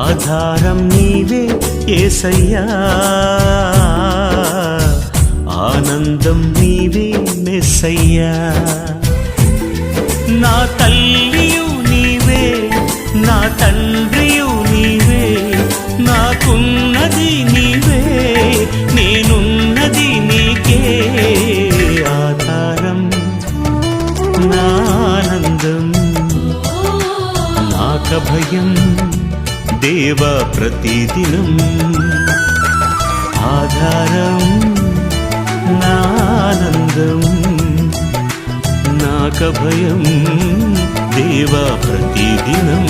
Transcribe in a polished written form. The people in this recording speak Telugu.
ఆధారం నీవే యేసయ్యా, ఆనందం నీవే మెస్సయ్యా. నా తల్లియు నీవే, నా తండ్రియు నీవే, నాకున్నది నీవే, నేనున్నది నీకే. ఆధారం నా ఆనందం, నాకభయం దేవా ప్రతిదినం. ఆధారం నా ఆనందం, నాకభయం దేవా ప్రతిదినం.